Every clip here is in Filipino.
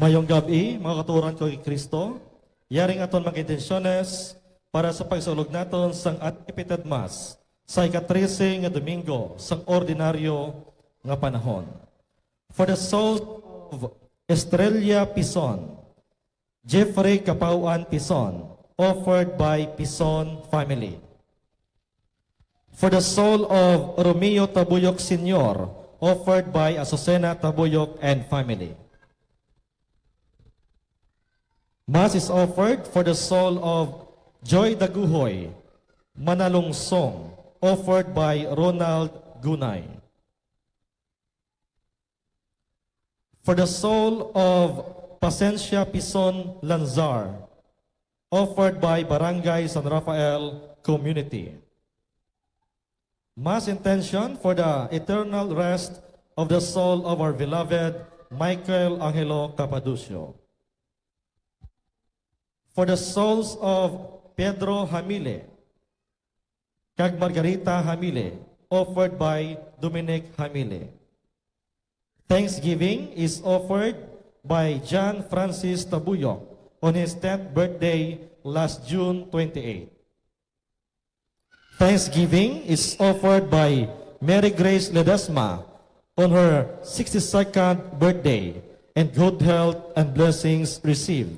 Mayong gabi, mga katuran ko kay Kristo, yaring aton mga intensyones para sa pagsulog naton sang Unrepeated Mass sa ika-13 nga Domingo sang ordinaryo nga panahon. For the soul of Estrella Pison, Jeffrey Capauan Pison, offered by Pison family. For the soul of Romeo Tabuyok Sr., offered by Azucena Tabuyok and family. Mass is offered for the soul of Joy Daguhoy, Manalungsong, offered by Ronald Gunay. For the soul of Pasencia Pison Lanzar, offered by Barangay San Rafael Community. Mass intention for the eternal rest of the soul of our beloved Michael Angelo Capaducio. For the souls of Pedro Hamile, kag Margarita Hamile, offered by Dominic Hamile. Thanksgiving is offered by John Francis Tabuyok on his 10th birthday last June 28. Thanksgiving is offered by Mary Grace Ledesma on her 62nd birthday and good health and blessings received.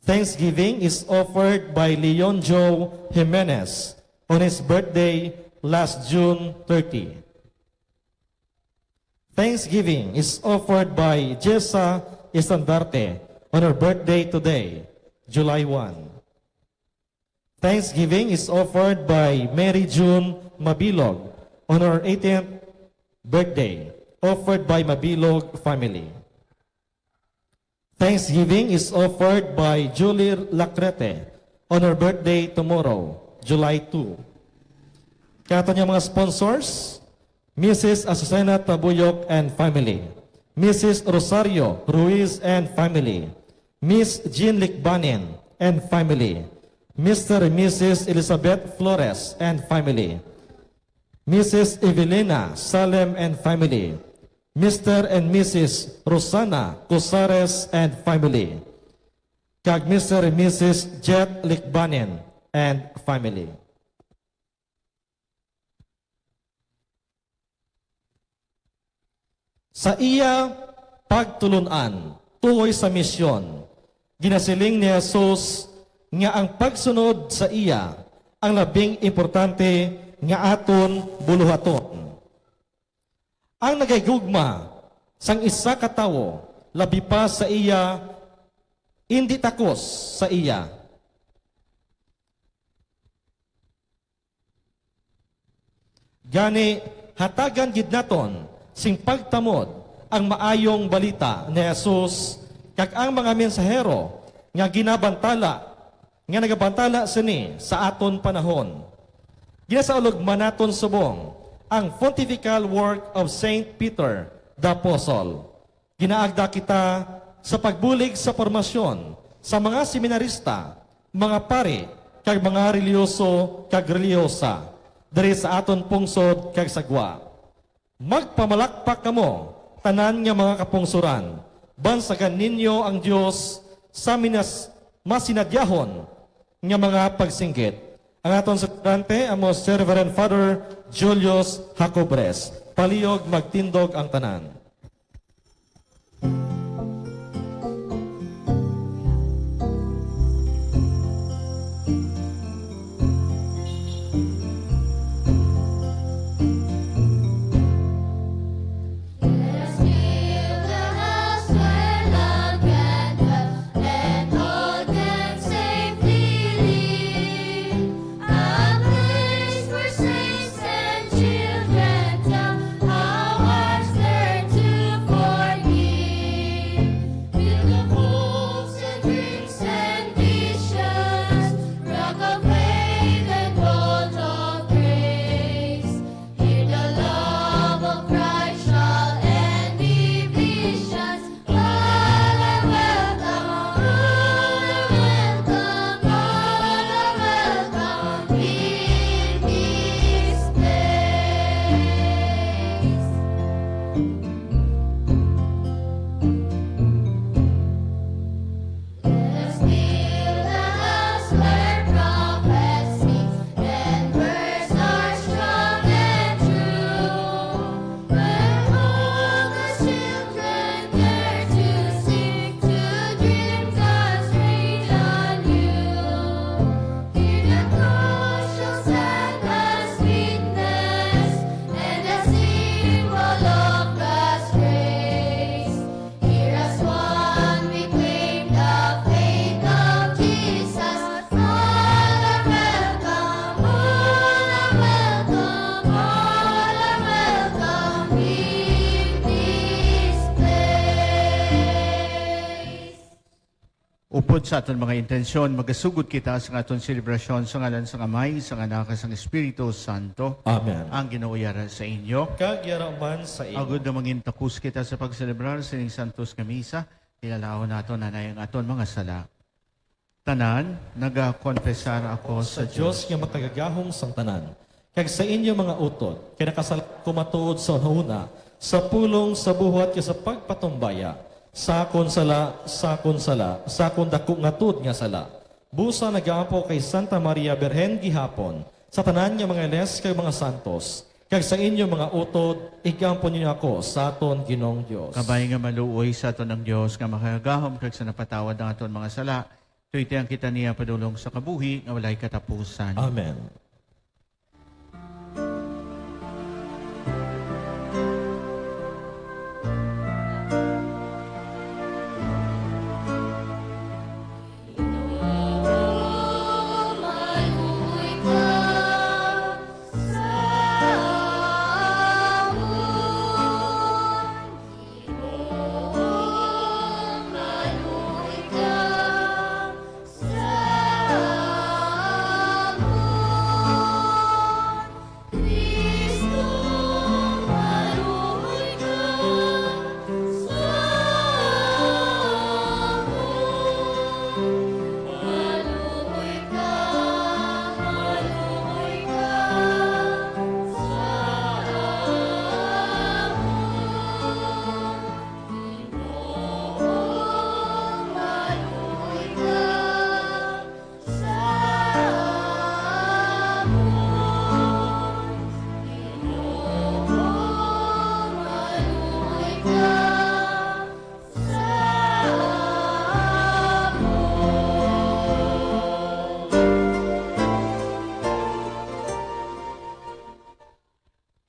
Thanksgiving is offered by Leon Joe Jimenez on his birthday last June 30. Thanksgiving is offered by Jessa Estandarte on her birthday today, July 1. Thanksgiving is offered by Mary June Mabilog on her 18th birthday, offered by Mabilog family. Thanksgiving is offered by Julie Lacrete on her birthday tomorrow, July 2. Kato niya mga sponsors, Mrs. Azucena Tabuyok and family, Mrs. Rosario Ruiz and family, Miss Jean Likbanin and family, Mr. and Mrs. Elizabeth Flores and family, Mrs. Evelina Salem and family, Mr. and Mrs. Rosana Cosares and family, kag Mr. and Mrs. Jet Likbanin and family. Sa iya pagtulunan, tuhoy sa misyon, ginasiling ni Jesus nga ang pagsunod sa iya ang labing importante nga aton buluhaton. Ang nagaygugma sang isa ka tawo, labi pa sa iya, hindi takos sa iya. Gani, hatagan gid naton sing pagtamod ang maayong balita ni Jesus kag ang mga mensahero nga nga nagabantala sini sa aton panahon. Ginasaulog manaton subong ang pontifical work of Saint Peter the Apostle. Ginaagda kita sa pagbulig sa formasyon sa mga seminarista, mga pari, kag mga reliyoso kag reliyosa diri sa aton pungsod kag sagwa. Magpamalakpak kamo tanan nga mga kapungsuran. Bansagan ninyo ang Dios sa masinadyahon nga mga pagsinggit. Ang aton sekretante, amo Sir Reverend Father Julius Jacobres. Palihog magtindog ang tanan. Saints and children tell how ours there to Upod sa aton mga intensyon, magasugod kita sa aton selebrasyon sa ngalan sa Amay, sa Anak, sa Espiritu Santo. Amen. Ang ginauyara sa inyo. Kagyaraman sa iyo. Agud na mangin takus kita sa pagselebrar sa ining Santos Kamisa, ilalao nato na ang aton mga sala. Tanan, nagakonfesar ako Sa sa Diyos nga makagagahong sang tanan. Kag sa inyo mga utod, kinakasal kumatuod sa una, sa pulong, sa buhat, kaya sa pagpatumbaya, sa dako nga tud nga sala. Busa nagaapo kay Santa Maria Berhen gihapon, sa tanan nga mga les kay mga santos, kag sa inyo mga utod, igampo niyo ako sa aton Ginong Dios. Kabay nga maluoy sa aton ng Dios nga makagahom kag sa napatawad ng aton mga sala. Tuwiti ang kita niya padulong sa kabuhi nga walay katapusan. Amen.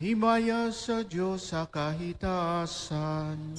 Himaya sa Diyos sa kahitasan.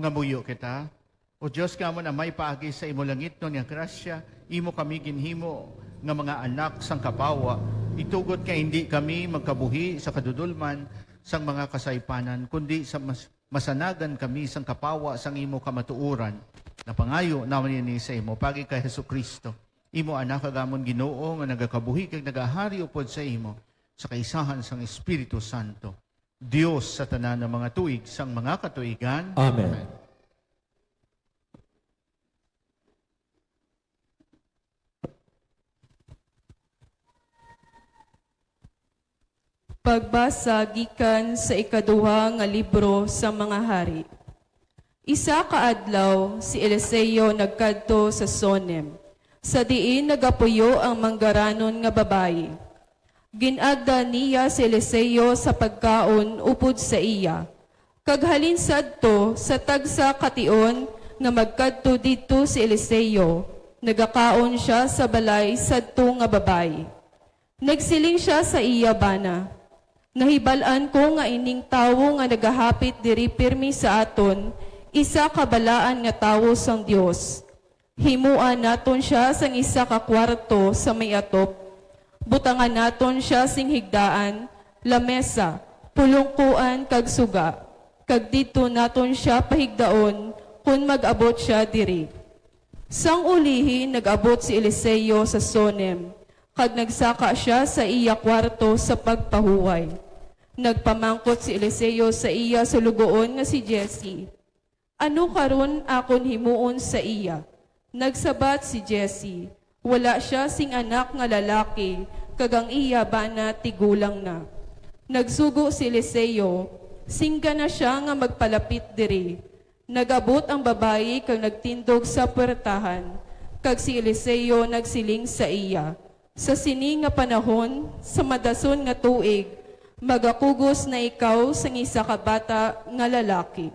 Mga buyo kita, o Diyos ka mo na may paagi sa imo langit no nga grasya, imo kami ginhimo nga mga anak sang kapawa, itugot ka hindi kami magkabuhi sa kadudulman sang mga kasaypanan, kundi sa masanagan kami sang kapawa sang imo kamatuuran, na pangayo naman ini sa imo, pagi kay Hesus Kristo. Imo anak kagamon Ginoo nga nagakabuhi kag nagahari upod sa imo, sa kaisahan sang Espiritu Santo. Dios sa tanan ng mga tuig sang mga katuigan. Amen. Pagbasa gikan sa ikaduha nga libro sa mga hari. Isa ka adlaw si Eliseo nagkadto sa Sonem, sa diin nagapuyo ang manggaranon nga babayi. Ginagda niya si Eliseo sa pagkaon upod sa iya. Kaghalin sadto sa tagsa kation nga magkadto dito si Eliseo, nagakaon siya sa balay sadto nga babayi. Nagsiling siya sa iya bana. Nahibalaan ko nga ining tawo nga nagahapit diri pirmi sa aton, isa kabalaan nga tawo sang Dios. Himuan naton siya sang isa ka kwarto sa may atop. Butangan naton siya sing higdaan, lamesa, pulungkuan kag suga. Kag dito naton siya pahigdaon kun mag-abot siya diri. Sang ulihi nag-abot si Eliseo sa Sonem, kag nagsaka siya sa iya kwarto sa pagpahuway. Nagpamangkot si Eliseo sa iya sulugoon nga si Jesse. Ano karon akon himuon sa iya? Nagsabat si Jesse, wala siya sing anak nga lalaki, kag ang iya bana tigulang na. Nagsugo si Eliseo, singga na siya nga magpalapit diri. Nagabot ang babayi kag nagtindog sa puwertahan, kag si Eliseo nagsiling sa iya. Sa sini nga panahon, sa madason nga tuig, magakugos na ikaw sang isa ka bata nga lalaki.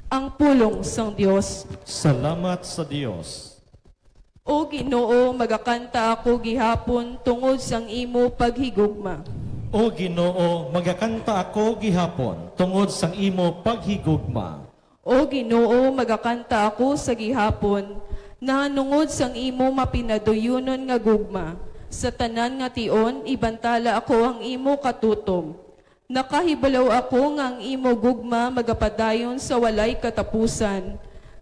Ang pulong sang Dios. Salamat sa Dios. O Ginoo, magakanta ako gihapon tungod sang imo paghigugma. O Ginoo, magakanta ako gihapon tungod sang imo paghigugma. O Ginoo, magakanta ako sa gihapon nahanungod sang imo mapinaduyunon nga gugma. Sa tanan nga tion, ibantala ako ang imo katutom. Nakahibalaw ako nga ang imo gugma magapadayon sa walay katapusan,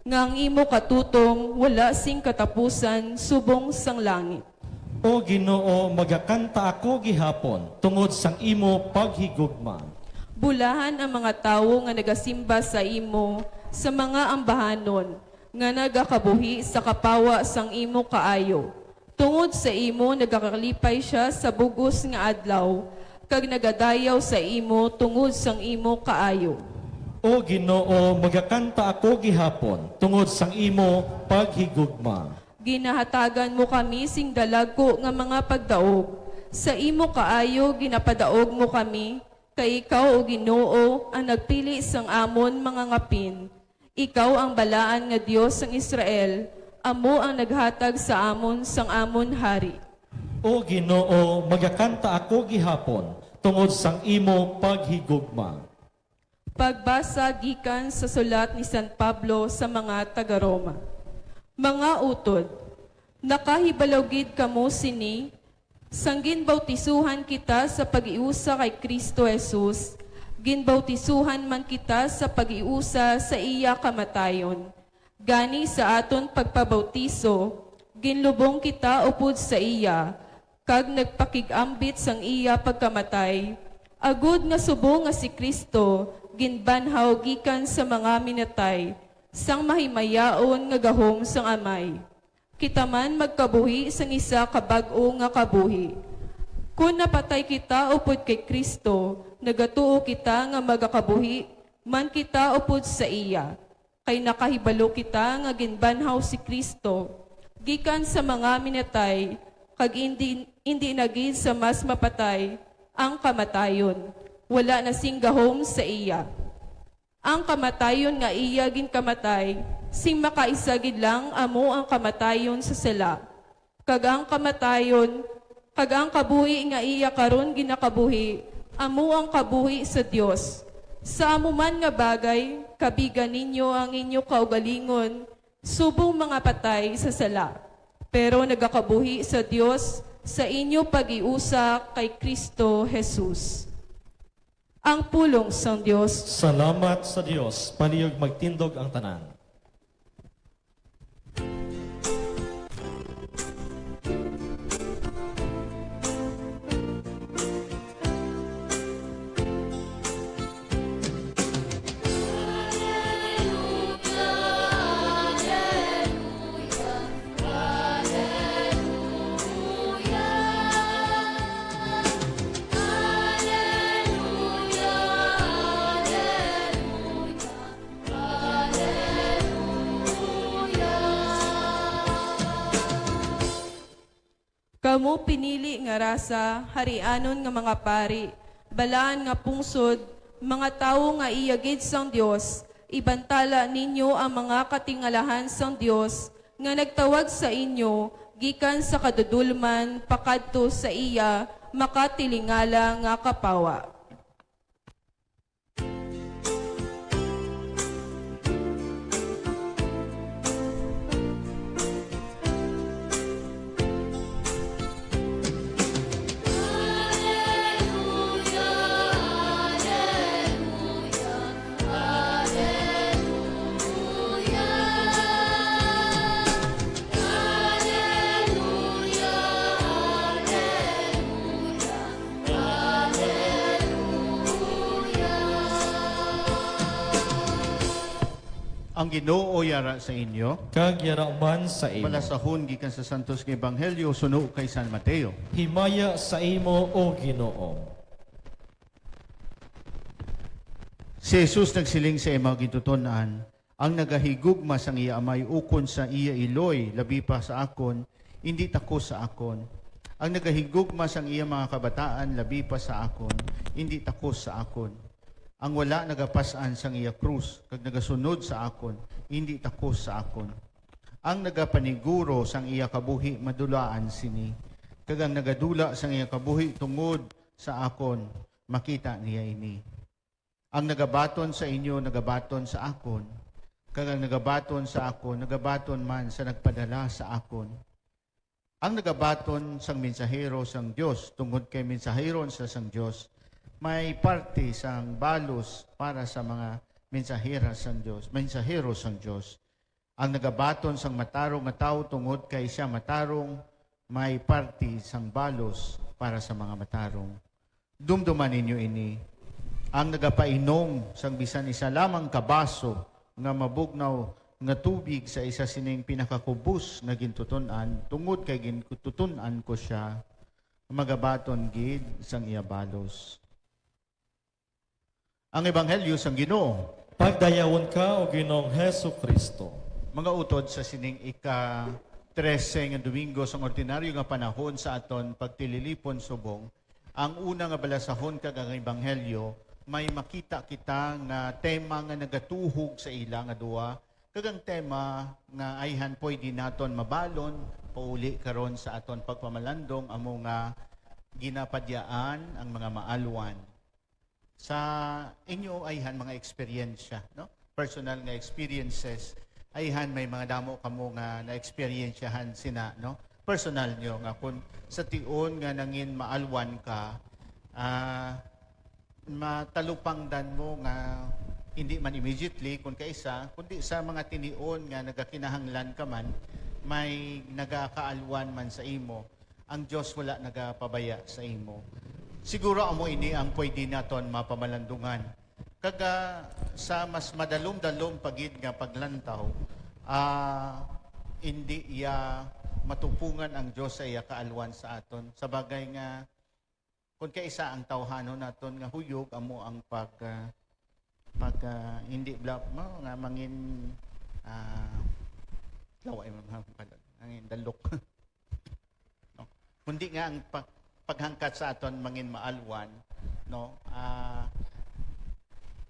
nga ang imo katutom wala sing katapusan subong sang langit. O Ginoo, magakanta ako gihapon tungod sang imo paghigugma. Bulahan ang mga tawo nga nagasimba sa imo sa mga ambahanon, nga nagakabuhi sa kapawa sang imo kaayo. Tungod sa imo nagakalipay siya sa bugos nga adlaw, kag nagadayaw sa imo tungod sang imo kaayo. O Ginoo, magakanta ako gihapon tungod sang imo paghigugma. Ginahatagan mo kami sing dalago nga mga pagdaog. Sa imo kaayo ginapadaog mo kami, kay ikaw o Ginoo ang nagpili sang amon mga ngapin. Ikaw ang balaan nga Dios sang Israel, amo ang naghatag sa amon sang amon hari. O Ginoo, magakanta ako gihapon tungod sang imo paghigugma. Pagbasa gikan sa sulat ni San Pablo sa mga taga-Roma. Mga utod, nakahibalawgid kamo sini, sanggin bautisuhan kita sa pag-iusa kay Kristo Jesus, ginbautisuhan man kita sa pag-iusa sa iya kamatayon. Gani sa aton pagpabautiso, ginlubong kita upod sa iya, kag nagpakigambit sang iya pagkamatay. Agud nga subong nga si Kristo, ginbanhaw gikan sa mga minatay, sang mahimayaon nga gahom sang amay. Kita man magkabuhi sang isa kabag-o nga kabuhi. Kung napatay kita upod kay Kristo, nagatuo kita nga magakabuhi, man kita upod sa iya. Kay nakahibalo kita nga ginbanhaw si Kristo, gikan sa mga minatay, kag hindi nagid sa mas mapatay, ang kamatayon. Wala na sing gahom sa iya. Ang kamatayon nga iya ginkamatay, sing makaisagid lang amo ang kamatayon sa sala. Kag ang kamatayon, kag ang kabuhi nga iya karon ginakabuhi, amo ang kabuhi sa Dios. Sa amuman nga bagay, kabigan ninyo ang inyo kaugalingon, subong mga patay sa sala. Pero nagakabuhi sa Dios sa inyo pag-iusa kay Kristo Jesus. Ang pulong sa Dios. Salamat sa Dios. Palihog magtindog ang tanan. Kamu pinili nga rasa, harianon nga mga pari, balaan nga pungsod, mga tao nga iyagid sang Dios, ibantala ninyo ang mga katingalahan sang Dios, nga nagtawag sa inyo, gikan sa kadudulman, pakadto sa iya, makatilingala nga kapawa. Ang Ginoo yara sa inyo. Kag yarauman sa imo. Palasahon gikan sa Santos nga Ebanghelyo suno kay San Mateo. Himaya sa imo, O Ginoo. Si Jesus nagsiling sa ima gituton-an, ang nagahigugma sang iya amay ukon sa iya iloy, labi pa sa akon, hindi tako sa akon. Ang nagahigugma sang iya mga kabataan, labi pa sa akon, hindi tako sa akon. Ang wala nagapasan sang iya krus, kag nagasunod sa akon, hindi tako sa akon. Ang nagapaniguro sang iya kabuhi, madulaan sini. Kag ang nagadula sang iya kabuhi tungod sa akon, makita niya ini. Ang nagabaton sa inyo, nagabaton sa akon. Kag ang nagabaton sa akon, nagabaton man sa nagpadala sa akon. Ang nagabaton sang mensahero sang Dios, tungod kay mensahero sa sang Dios, may parte sang balos para sa mga mensahera sang Dios, mensahero sang Dios. Ang nagabaton sang matarong nga tao tungod kay siya matarong, may parte sang balos para sa mga matarong. Dumduman ninyo ini. Ang nagapainom sang bisan isa lamang kabaso nga mabugnaw nga tubig sa isa sining pinakakubos nga gintuton-an, tungod kay gintuton-an ko siya, magabaton gid sang iya balos. Ang Ebanghelyo sang Ginoo. Pagdayawon ka, O Ginoong Hesu Kristo. Mga utod sa sining ika-13 nga Domingo sang ordinaryo nga panahon sa aton pagtililipon subong, ang una nga balasahon kag ang Ebanghelyo, may makita kita nga tema nga nagatuhog sa ila nga duwa, kag ang tema nga ayhan pwede naton mabalon, pauli karon sa aton pagpamalandong amo nga ginapadyaan ang mga maalwan. Sa inyo ayhan mga eksperyensya, no? Personal nga experiences, ayhan may mga damo kamo nga na-experiensyahan sina, no? Personal nyo nga kung sa tion nga nangin maalwan ka, matalupangdan mo nga hindi man immediately kung kaisa, kundi sa mga tinion nga nagakinahanglan ka man, may nagakaalwan man sa imo, ang Diyos wala nagapabaya sa imo. Siguro amo ini ang pwede naton mapamalandungan. Kaga sa mas madalom-dalom pagid nga paglantaw, hindi iya matupungan ang Diyos sa iya kaalwan sa aton. Sa bagay nga, kung kaisa ang tawhanon naton nga huyog, amo ang hindi blab mo nga mangin laway man mangin dalok. No? Kundi nga ang paghangkat sa aton mangin maalwan, no?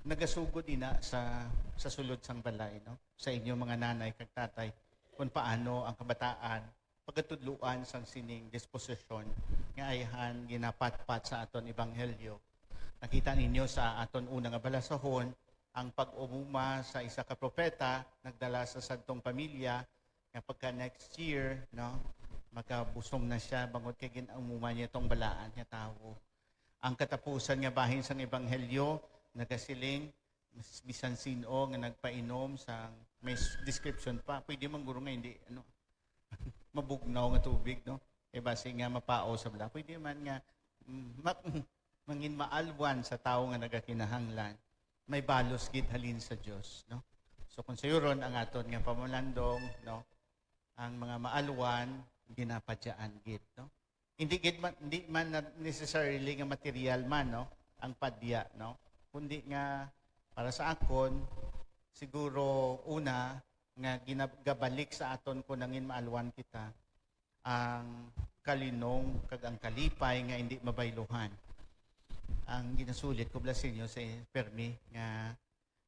Nagasugod ina sa sulod sang balay, no? Sa inyo mga nanay kag tatay kung paano ang kabataan pagatudluan sang sining disposisyon nga ayhan ginapatpat sa aton ebanghelyo Nakita ninyo sa aton unang balasahon ang pag-umuma sa isa ka propeta nagdala sa sadtong pamilya nga pagka next year no makabusong na siya bangod kay ginumuma niya tong balaan nga tawo. Ang katapusan nga bahin sang ebanghelyo nagasiling bisan sino nga nagpainom sa may description pa pwede man guro nga hindi mabugnaw nga tubig no e base nga mapao sa bala pwede man nga mangin maalwan sa tao nga nagakinahanglan may balos gid halin sa Dios no so kung sayuron ang aton nga pamalandong no ang mga maalwan ginapadyaan gid no hindi man necessarily nga material man no ang padya no kundi nga para sa akon siguro una nga ginagabalik sa aton ko nangin maalwan kita ang kalinong kag ang kalipay nga hindi mabayluhan ang ginasulit ko bless inyo sa permi nga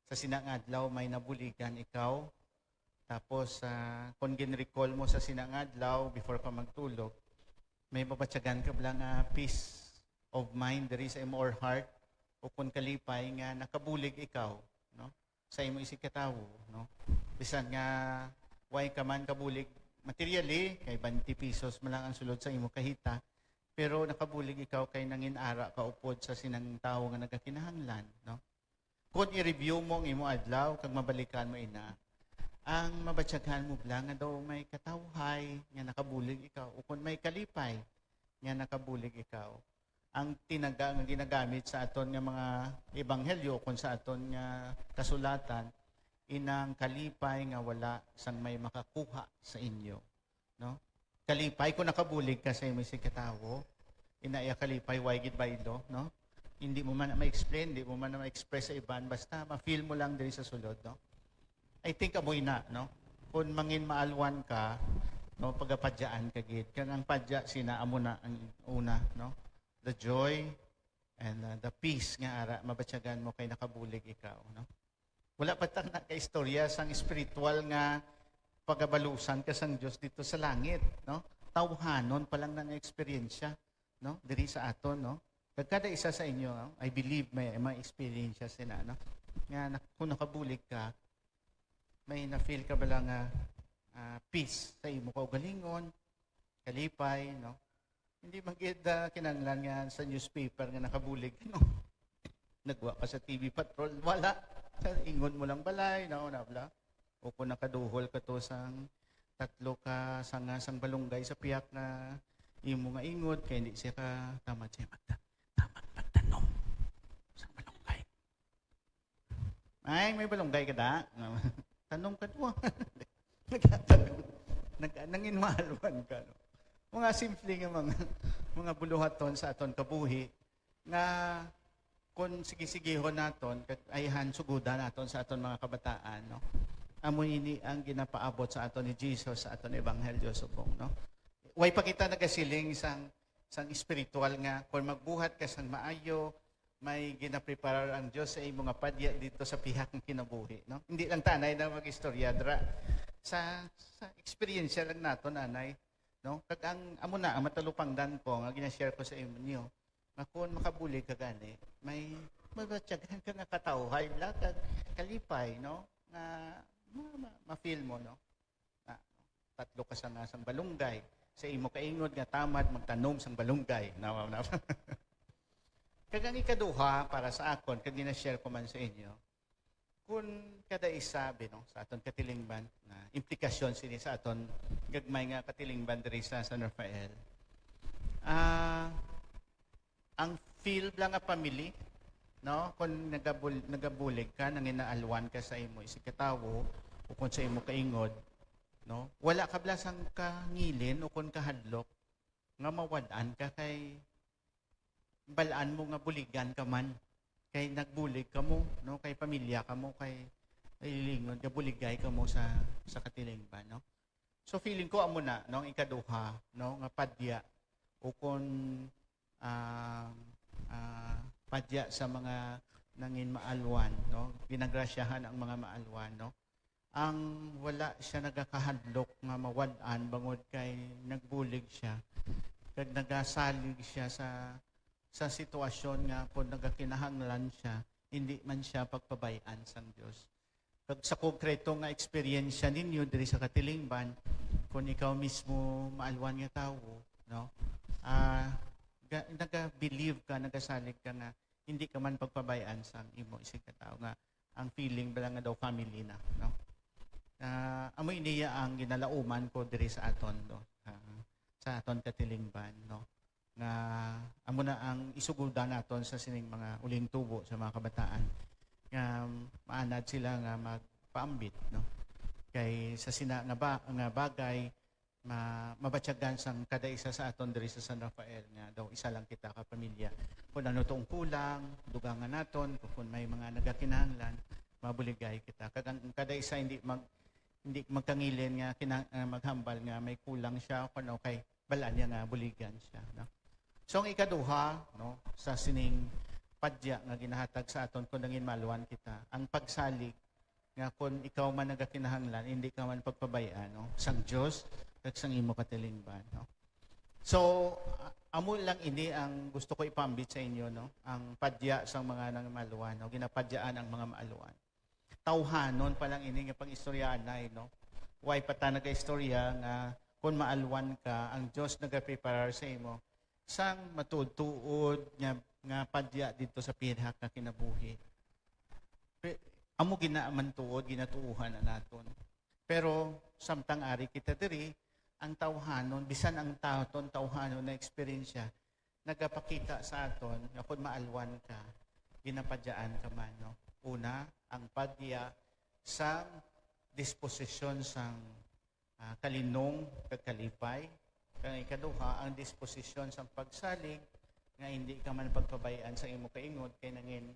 sa sinangadlaw may nabuligan ikaw tapos kung gin-recall mo sa sinangadlaw before ka magtulog may mabatyagan ka bala nga peace of mind there is a more heart o kung kalipay nga nakabulig ikaw no sa imo isig katawo no bisan nga way ka man kabulig materially kay 20 pesos man lang ang sulod sa imo kahita pero nakabulig ikaw kay nangin ara ka upod sa sinang tawo nga nagakinahanglan no kung i-review mo ang imo adlaw kag mabalikan mo ina ang mabatyaghan mo bala nga daw may katawhay nga nakabulig ikaw o kung may kalipay nga nakabulig ikaw ang nga ginagamit sa aton nga mga ebanghelyo kung sa aton nga kasulatan inang kalipay nga wala sang may makakuha sa inyo no kalipay kung nakabulig ka sa imo si katawo inaya kalipay way gid baylo no hindi mo man ma-explain hindi mo man ma-express sa iban basta ma-feel mo lang diri sa sulod no I think amoy na no kung mangin maalwan ka no pagapadyaan ka gid kan ang padya sina amo na ang una no the joy and the peace nga ara mabatyagan mo kay nakabulig ikaw no wala pa tang naka-istorya sang spiritual nga pagabalusan ka sang Dios dito sa langit no tawhanon pa lang nang eksperyensya no diri sa aton no kada isa sa inyo no? I believe may experience sina no nga kung nakabulig ka may na-feel ka ba lang peace sa imo kaugalingon kalipay no hindi magid kinanglan nga sa newspaper nga nakabulig no nagwa ka sa TV patrol wala sa ingon mo lang balay no na bla o kung nakaduhol ka to sang tatlo ka sang balunggay sa piyak na imo nga ingod kay hindi siya ka tamad siya tamad pagtanong sang balunggay ay may balunggay ka da tanong ka to nangin maalwan ka no mga simple nga mga buluhaton sa aton kabuhi nga kung sige-sigihon naton kag ayhan suguda naton sa aton mga kabataan no amoy ini ang ginapaabot sa aton ni Jesus sa aton ebanghelyo subong no way pa kita nagasiling sang spiritual nga kung magbuhat ka sang maayo may ginapreparar ang Dios sa imong nga padya dito sa pihak ng kinabuhi no hindi lang tanay na magistorya dra sa experience lang naton anay no kag ang amo na ang matalupangdan ko nga gina-share ko sa inyo nga kung makabulig ka gani may mabatyagan ka nga katawhay bla kag kalipay no nga ma-feel mo no tatlo ka sang balunggay sa imo kaingod nga tamad magtanom sang balunggay na kag ang ikaduha para sa akon kag gina-share ko man sa inyo kung kada isa no sa aton katilingban na implikasyon sini sa aton gagmay nga katilingban diri sa San Rafael ang feel lang nga family no kung nagabulig ka nanginaalwan ka sa imo isig katawo o kung sa imo kaingod no wala ka blasang kangilin o kung kahadlok nga mawad-an ka kay balaan mo nga buligan ka man kay nagbulig ka mo no kay pamilya ka mo kay lingon ka buligay ka mo sa katilingban no so feeling ko amo na no ang ikaduha no nga padya o kung padya sa mga nangin maalwan no ginagrasyahan ang mga maalwan no ang wala siya nagakahadlok nga mawad-an bangod kay nagbulig siya kag nagasalig siya sa sa sitwasyon nga kung nagakinahanglan siya, hindi man siya pagpabayaan sang Dios. Kag sa konkreto nga eksperyensya ninyo diri sa Katilingban, kung ikaw mismo maalwan nga tawo, no? Naga-believe ka, nagasalig ka nga hindi ka man pagpabayaan sang imo isig ka tao nga ang feeling bala nga daw family na, no? Amo iniya ang ginalauman ko diri sa aton, no? Sa aton Katilingban, no? Nga amo na ang isugudan naton sa sining mga uling tubo sa mga kabataan nga maanad sila nga magpaambit, no? Kay sa sina nga bagay mabatyagan sang kada isa sa aton diri sa San Rafael nga daw isa lang kita ka pamilya. Kung ano tong kulang, dugangan naton, kung may mga nagakinahanglan, mabuligay kita. Kada isa hindi magkangilin nga maghambal nga may kulang siya kuno kay balaan niya nga buligan siya, no? So ang ikaduha, no, sa sining padya nga ginahatag sa aton kung nangin maluwan kita, ang pagsalig nga kung ikaw man nagakinahanglan, hindi ka man pagpabayaan, no, sang Dios kag sang imo Katilingban, no. So amo lang ini ang gusto ko ipambit sa inyo, no, ang padya sang mga nangmaluwan, no, ginapadyaan ang mga maaluwan. Tawhanon pa lang ini nga pang-istoryanay, no. Way pata naga-istorya nga kung maalwan ka, ang Dios nagaprepare sa imo sang matuod-tuod nga padya dito sa pinhak na kinabuhi. Amo ginaaman tuod, ginatuuhan na naton. Pero samtang ari kita diri, ang tawhanon, bisan ang tawhanon na eksperyensya, nagapakita sa aton, nga kung maalwan ka, ginapadyaan ka man, no? Una, ang padya sang disposisyon sang kalinong kagkalipay. Kang ikaduha, ang disposisyon sang pagsalig, nga hindi ka man pagpabayaan sa imo kaingod, kay nangin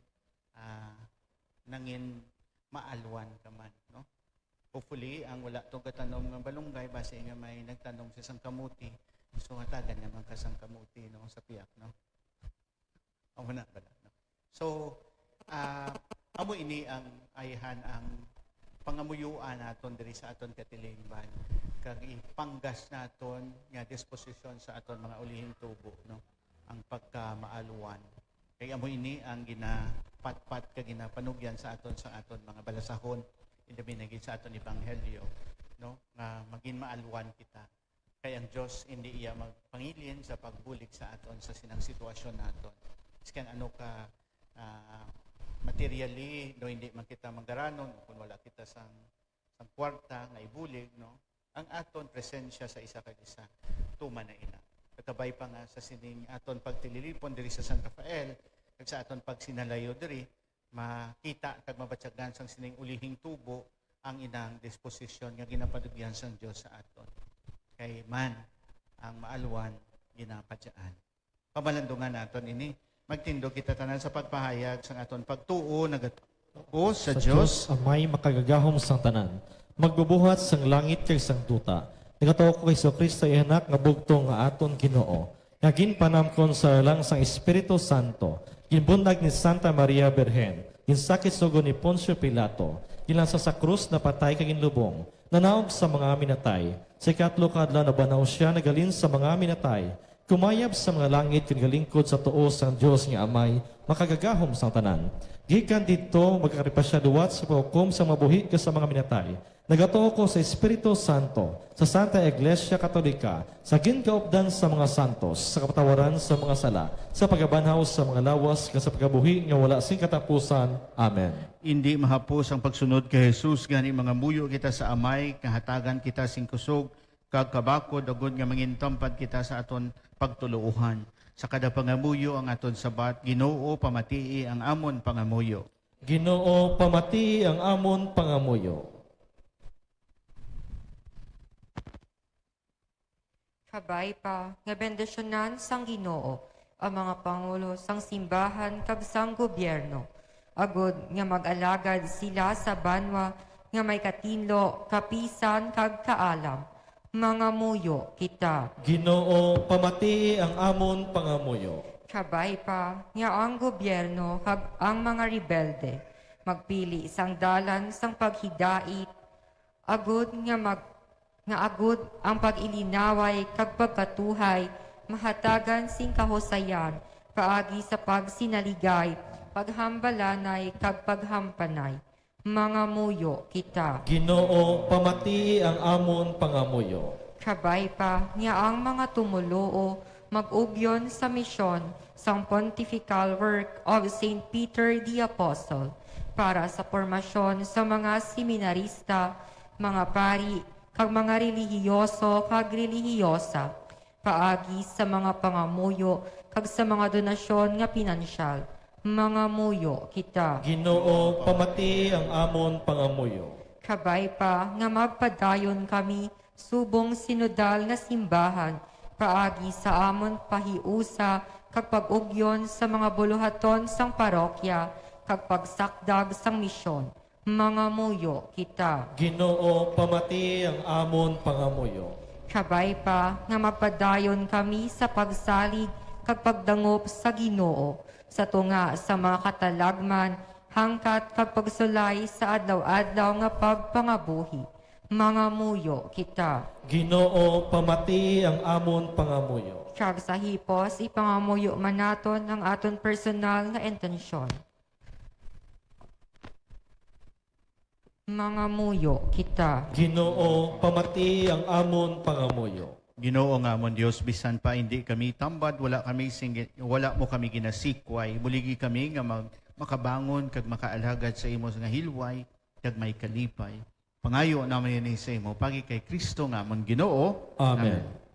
maalwan ka man, no? Hopefully, ang wala itong katanom ng balunggay, base nga may nagtanong sa isang kamuti, so hatagan naman ka sang kamuti, no, sa piyak, no? Ang na bala, no? So, amo ini ang ayahan ang pangamuyuan naton diri sa aton Katilingban, kag ipanggas naton nga disposisyon sa aton mga ulihing tubo, no, ang pagkamaaluwan. Kay amo ini ang ginapatpat kag ginapanugyan sa aton mga balasahon inabi sa aton ebanghelyo, no, nga maging maalwan kita. Kay ang Dios hindi iya magpangilin sa pagbulig sa aton sa sinang sitwasyon naton. Iskan ano ka materially, no, hindi man kita manggaranon kung wala kita sang kwarta nga ibulig, no, ang aton presensya sa isa kag isa tuman na ina. Katabay pa nga sa sining aton pagtililipon diri sa San Rafael kag sa aton pagsinalayo diri, makita kag mabatyagan sang sining ulihing tubo ang inang disposisyon nga ginapadugyan sang Dios sa aton. Kay man ang maalwan ginapadyaan. Pamalandungan naton ini, magtindog kita tanan sa pagpahayag sang aton pagtuo nagatuo sa Dios. Amay makagagahom sang tanan, magbubuhat sang langit kay sang duta. Nagatuo ko kay Kristo ihanak nga bugtong nga aton Ginoo. Nga ginpanamkon sa lang sang Espiritu Santo. Ginbundag ni Santa Maria Birhen. Ginsakit sugo ni Poncio Pilato. Ginlansa sa krus na patay kag ginlubong. Nanaog sa mga minatay. Sa ikatlo kadlaw na banaw siya nagalin sa mga minatay. Kumayab sa mga langit kag galingkod sa tuo sang Dios nga Amay, makagagahom sang tanan. Gikan dito magkaripa siya duwat sa paghukom sa mabuhi ka sa mga minatay. Nagatuo ko sa Espiritu Santo, sa Santa Iglesia Katolika, sa ginkaupdan sa mga santos, sa kapatawaran sa mga sala, sa pagabanhaw sa mga lawas, sa pagabuhi nga wala sing katapusan. Amen. Hindi mahapos ang pagsunod kay Jesus, gani mga muyo kita sa Amay, kahatagan kita sing kusog, kag kabako dagod nga mangintampad kita sa aton pagtuluuhan. Sa kada pangamuyo ang aton sabat, Ginoo pamatii ang amon pangamuyo. Ginoo pamatii ang amon pangamuyo. Kabay pa, nga bendisyonan sang Ginoo, ang mga pangulo sang simbahan kag sang gobyerno. Agod nga mag-alagad sila sa banwa nga may katinlo, kapisan kag kaalam. Mga muyo kita. Ginoo pamatii ang amon pangamuyo. Kabay pa, nga ang gobyerno kag ang mga rebelde, magpili sang dalan sang paghidait, agud nga agud ang pag-ilinaway kag pagkatuhay, mahatagan sing kahusayan, paagi sa pagsinaligay, paghambalanay, kag paghampanay. Mga muyo kita. Ginoo, pamati ang amon pangamuyo. Kabay pa, niya ang mga tumuluo, mag-ugyon sa misyon, sang pontifical work of St. Peter the Apostle, para sa formasyon sa mga seminarista, mga pari, kag mga relihiyoso, kag relihiyosa, paagi sa mga pangamuyo, kag sa mga donasyon nga pinansyal. Mga muyo kita. Ginoo, pamati ang amon pangamuyo. Kabay pa nga magpadayon kami subong sinodal nga simbahan paagi sa amon pahiusa kag pag-ugyon sa mga buluhaton sang parokya kag pagsakdag sang misyon. Mga muyo kita. Ginoo, pamati ang amon pangamuyo. Kabay pa nga magpadayon kami sa pagsalig kag pagdangop sa Ginoo sa tunga sa mga katalagman hangkat kag pagsulay sa adlaw-adlaw nga pagpangabuhi. Mga muyo kita. Ginoo, pamati ang amon pangamuyo. Kag sa hipos, ipangamuyo man naton ang aton personal nga intensyon. Mga muyo kita. Ginoo, pamati ang amon pangamuyo. Ginoo nga amon Dios, bisan pa hindi kami tambad, wala mo kami ginasikway, muligi kami nga makabangon kag makaalagad sa imo nga hilway kag may kalipay. Pangayo naman ini sa imo pagi kay Kristo nga amon Ginoo. Amen.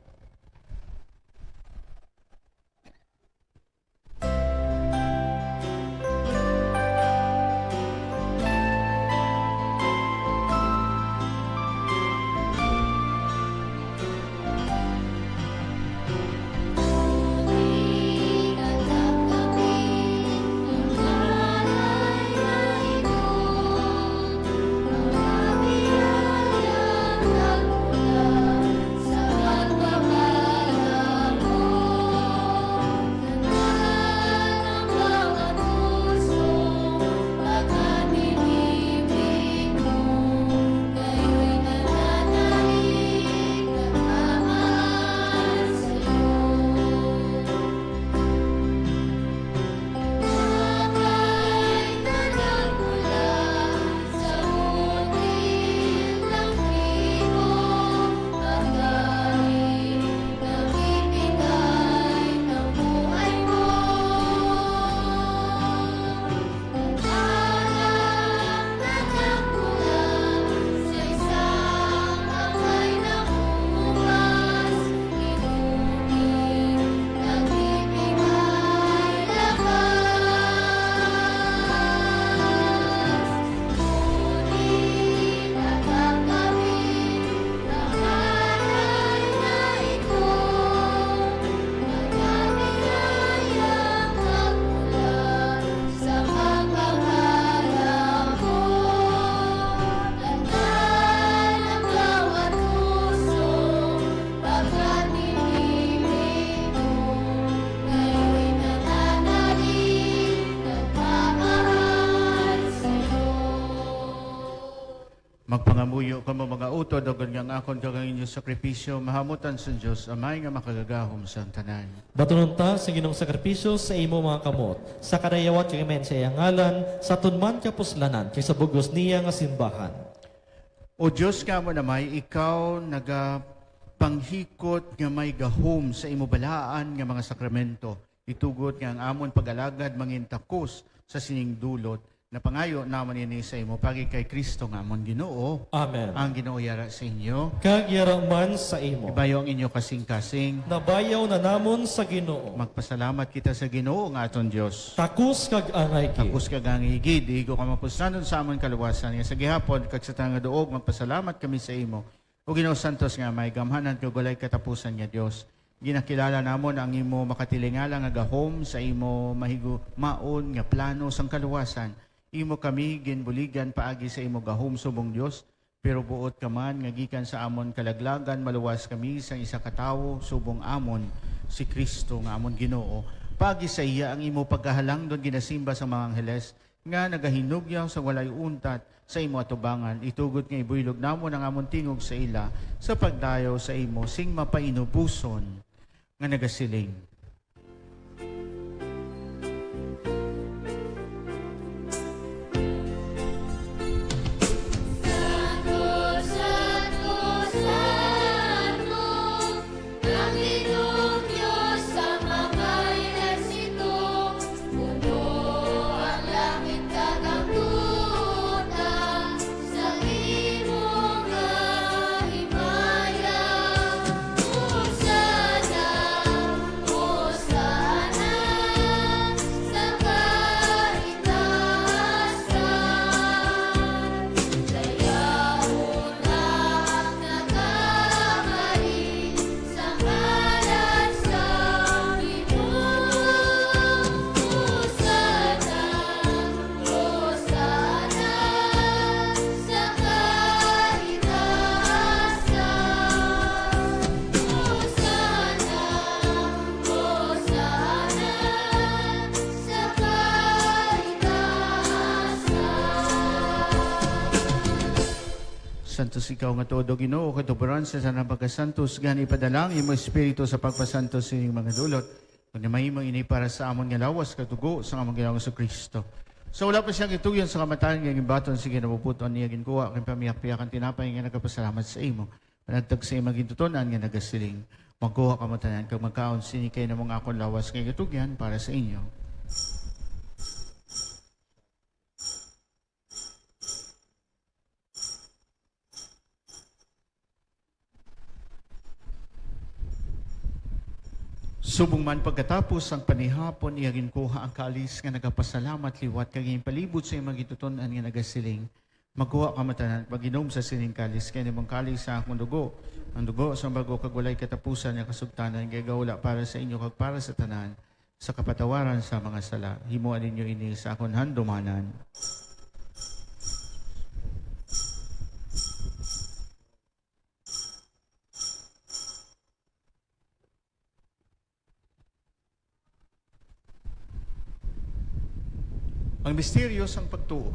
Magpangamuyo ka mo mga utod o ganyang akon kagang inyong sakripisyo, mahamutan sa Diyos, amay nga makagagahom sa tanan. Batununta sa ginong sakripisyo sa imo mga kamot, sa karayawat yung imen sa iyang ngalan, sa tunman kapuslanan, kay sa bugos niya nga simbahan. O Diyos ka mo na may, ikaw panghikot nga may gahom sa imo balaan nga mga sakramento. Itugot nga ang amon pag-alagad mangintakos sa sining dulot. Napangayo naman ini sa imo pagi kay Kristo nga amon Ginoo. Amen. Ang Ginoo yara sa inyo. Kagyaraman sa imo. Ibayo ang inyo kasing-kasing. Nabayaw na namon sa Ginoo. Magpasalamat kita sa Ginoo nga aton Dios. Takus kag angay ki. Tapos kagang higid, igo ka mapusanon sa amon kaluwasan. Nga sa gihapon, kag sa tanga doog, magpasalamat kami sa imo. O Ginoo Santos nga may gamhanan kag walay katapusan nga Dios. Ginakilala namon ang imo makatilingala nga gahom sa imo mahigo maon nga plano sang kaluwasan. Imo kami ginbuligan paagi sa imo gahom subong Dios, pero buot ka man nga gikan sa amon kalaglagan maluwas kami sa isa ka tawo subong amon si Kristo nga amon Ginoo. Paagi sa iya ang imo pagkahalangdon ginasimba sa mga angheles nga nagahinugyaw sa walay untat sa imo atubangan. Itugot nga ibuyilog namon ang amon tingog sa ila sa pagdayo sa imo sing mapainubuson nga nagasiling. Sus, ikaw nga todo Ginoo, katuburan sa sanang pagkasantos, gani padalang imo Espiritu sa pagpasantos sa inyong mga dulot. Kung may mo ini para sa amon nga lawas, katugo sa amon ginawang sa Kristo. So wala pa siyang ituyon sa kamatayan, nga baton sige napuputon niya ginkuha, kung pamiyak-piyakan tinapay, nga nagkapasalamat sa imo. Panagtag sa imong gintutunan, nga nagasiling. Magkuha kamatayan, kag magkaon sini kayo na mga akong lawas, kay katugyan para sa inyo. Subong man pagkatapos ang panihapon, iyagin kuha ang kalis nga nagapasalamat liwat kag palibot sa imong gituton-an nga nagasiling. Magkuha ka matanan pag-inom sa sining kalis kay nimong kalis sa akong dugo. Ang dugo sa bago kag walay katapusan nga kasugtanan kay gawla para sa inyo kag para sa tanan sa kapatawaran sa mga sala. Himuan ninyo ini sa akong handumanan. Ang misteryo sang pagtuo.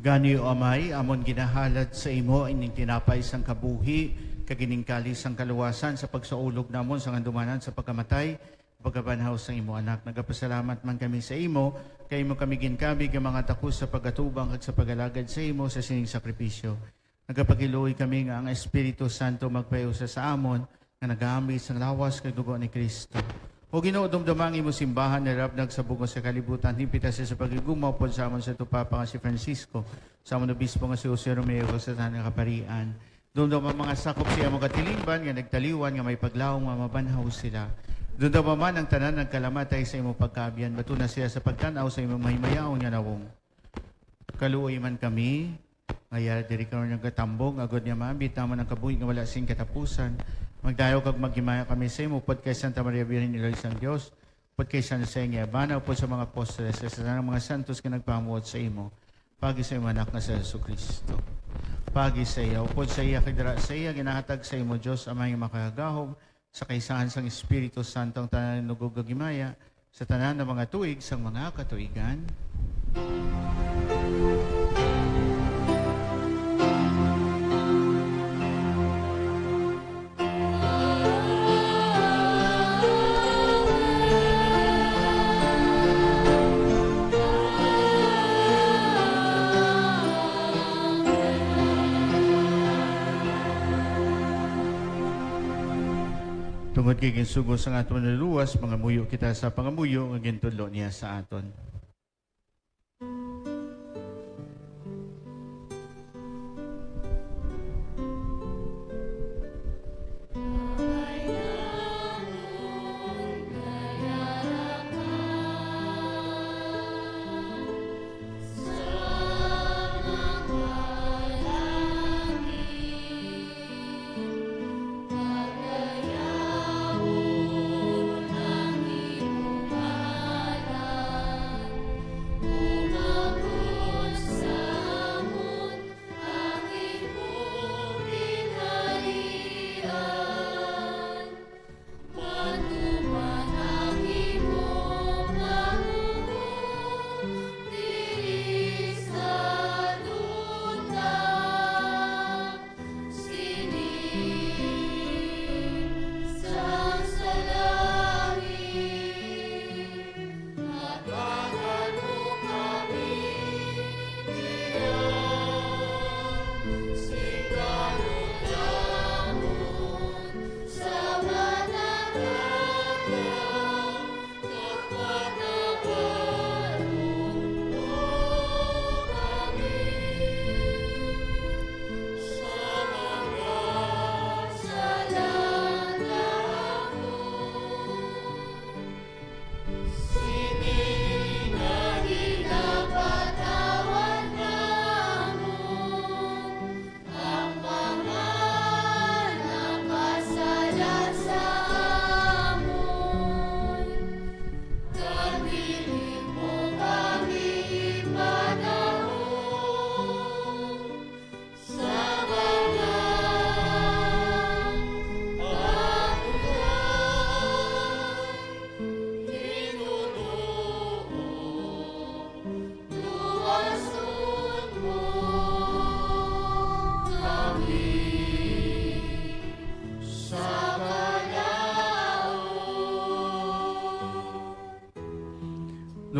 Gani o amay, amon ginahalad sa imo ining tinapay sang kabuhi, kagining kalis sang kaluwasan sa pagsaulog namon sang andumanan sa pagkamatay, pagkabanhaw sang imo anak. Nagapasalamat man kami sa imo, kay mo kami ginkabig ang mga takos sa pagatubang at sa pagalagad sa imo sa sining sakripisyo. Nagapagiluoy kami nga ang Espiritu Santo magpayusa sa amon, nga nagaambi sang lawas kay dugo ni Kristo. O Ginoo dumdumang imo simbahan na rabnag sa bugo sa kalibutan, himpita siya sa pagigumaw po sa amon sa tupapa nga si Francisco, sa amon obispo nga si Jose Romeo sa tanang kaparian. Dumdumang mga sakop siya mo katilingban, nga nagtaliwan, nga may paglawong, nga mabanhaw sila. Dumdumang man ang tanan ng kalamatay sa imo pagkabiyan, bato na siya sa pagtanaw sa imo mahimayaon nga nawong. Kaluoy man kami, ngayara diri karon ng katambong, agod niya mabit naman ang kabuhi nga wala sing katapusan. Magdayo kag magimaya kami sa imo, pod kay Santa Maria Virgen ni Lord sang Dios, pod kay San Jose nga banaw pod sa mga apostoles, sa mga santos nga nagpamuot sa imo, pagi sa imo anak nga sa Jesucristo. Pagi sa iya, pod sa iya kidra sa iya, ginahatag sa imo Dios amay makahagahom, sa kaisahan sang Espiritu Santo ang tanan nugog gagimaya, sa tanan ng mga tuig sang mga katuigan. Tungod kay ginsugo sa aton naluwas, mga muyo kita sa pangamuyo, nga gintudlo niya sa aton.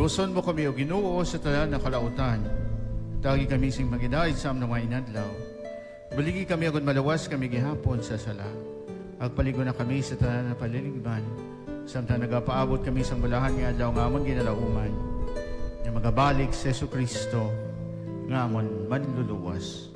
Luson mo kami o Ginoo sa tanan na kalautan. Tagi kami sing magidahid sa among mga inadlaw. Baligi kami agad malawas kami gihapon sa sala. Agpaligo na kami sa tanan na palilingban. Samtang nagapaabot kami sa bulahan nga adlaw nga amon ginalauman. Nga magabalik sa Yesu Kristo nga amon manluluwas.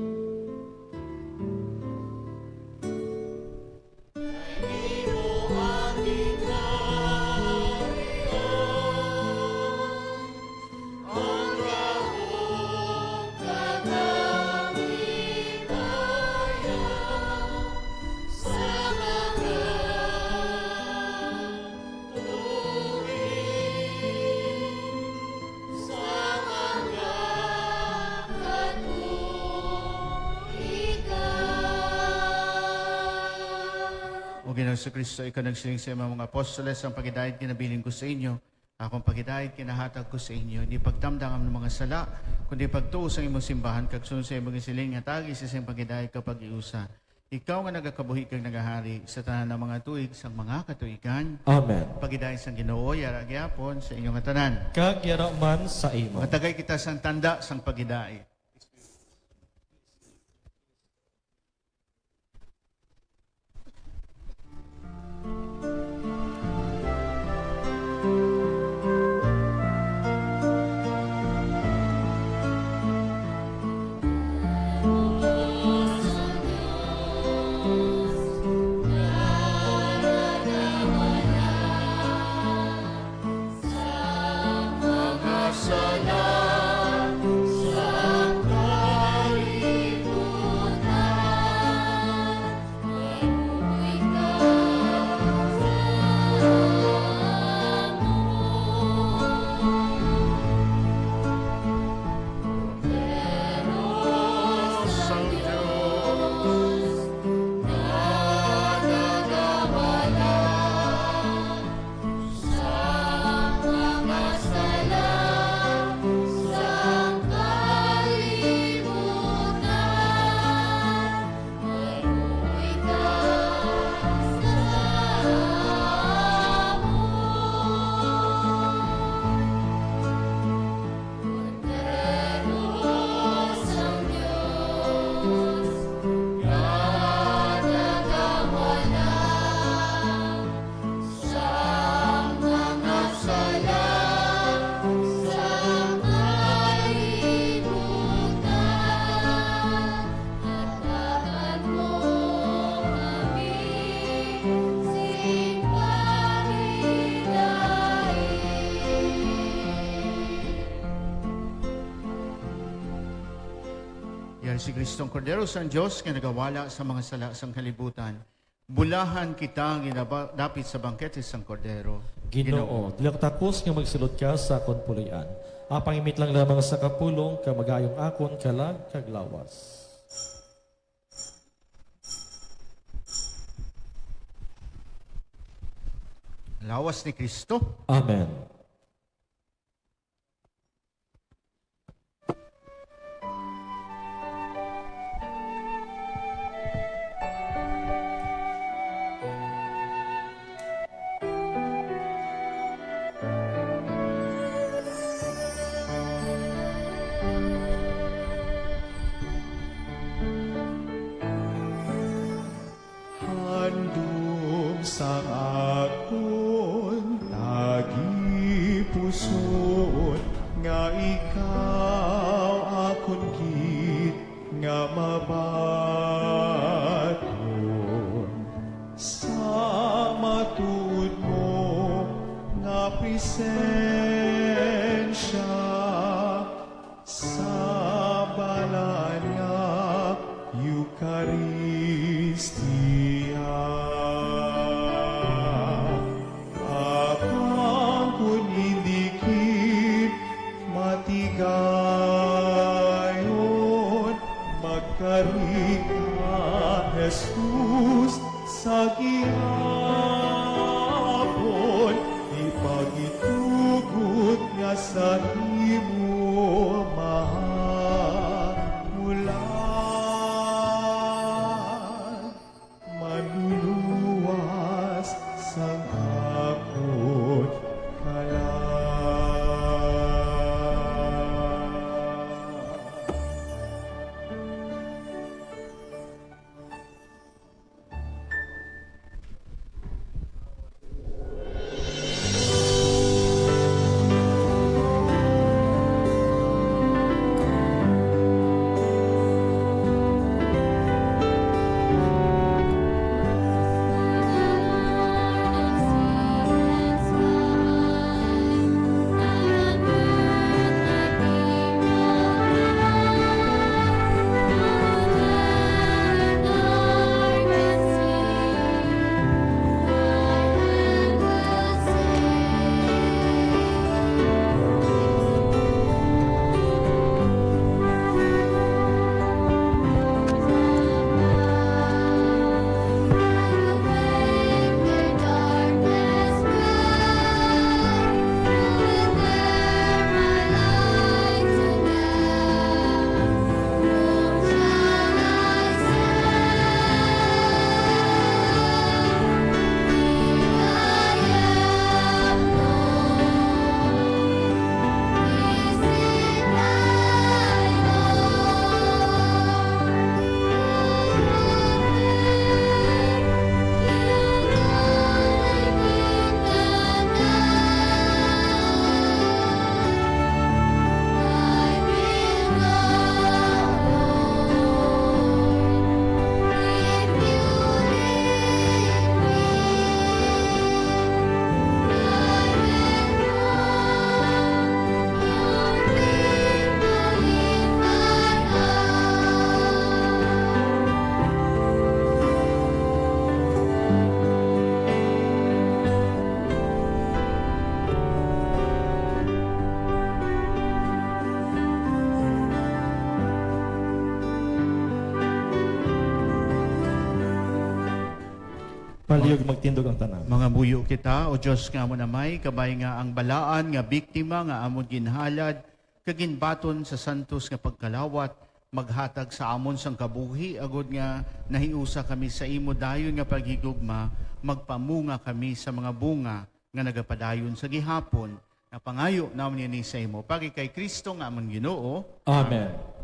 O Ginoong Kristo, ikaw nagsiling sa mga apostoles ang pagidahid kinabiling ko sa inyo. Akong pagidahid kinahatag ko sa inyo. Hindi pagtamdang ang mga sala, kundi pagtuos ang imong simbahan, kagsunod sa imong siling nga tagi sa isang pagidahid kapag iusa. Ikaw nga nagakabuhi kang nagahari sa tanan ng mga tuig sang mga katuigan. Amen. Pagidahid sang Ginoo, yara gyapon sa inyong tanan. Kag yara man sa imo. Matagay kita sang tanda sang pagidahid. Yan si Kristong Cordero San Diyos nga nagawala sa mga sala sang kalibutan. Bulahan kita ginadapit sa bangkete sang Cordero. Ginoo, dilak tapos nga magsulod ka sa akon puloy-an. Apang imit lang lamang sa kapulong, ka magayong akon kalag kaglawas. Lawas ni Kristo. Amen. Handog sa akon tagi puson nga ikaw akon gid nga mabaton sa matuod mo nga presensya sa banal nga Eucharistia. Apang kun indikit matigayon, magkaring ka, Jesus, sa gihapon, ipagitugot nga sa imo mahamulan. Manluluwas sang akon kalag. Palihog magtindog ang tanan. Mga buyo kita, o Diyos nga mo namay, kabay nga ang balaan, nga biktima, nga amon ginhalad, kaginbaton sa santos nga pagkalawat, maghatag sa amon sang kabuhi, agod nga nahiusa kami sa imo dayon nga paghigugma, magpamunga kami sa mga bunga nga nagapadayon sa gihapon, na pangayo naman ni sa imo. Pagi kay Kristo nga amon Ginoo, Amen.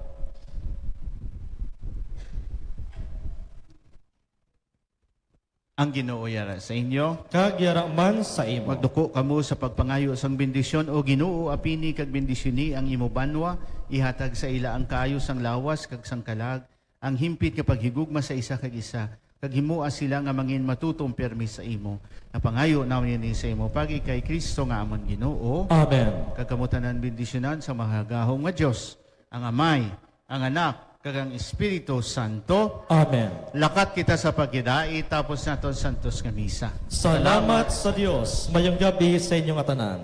ang Ginoo yara sa inyo. Kagyara man sa imo. Magduko kamo sa pagpangayo sang bendisyon o Ginoo apini kag bendisyoni ang imo banwa ihatag sa ila ang kaayo sang lawas kag sang kalag ang himpit nga paghigugma sa isa kag isa kag himua sila nga mangin matutong permi sa imo napangayo naman ni sa imo pagi kay Kristo nga amon Ginoo Amen. kag kamutanan bendisyonan sa mahagahong nga Dios ang Amay ang Anak kag ang Espiritu Santo. Amen. Lakat kita sa pagkidai tapos naton santos nga misa. Salamat sa Dios. Mayong gabi sa inyong atanan.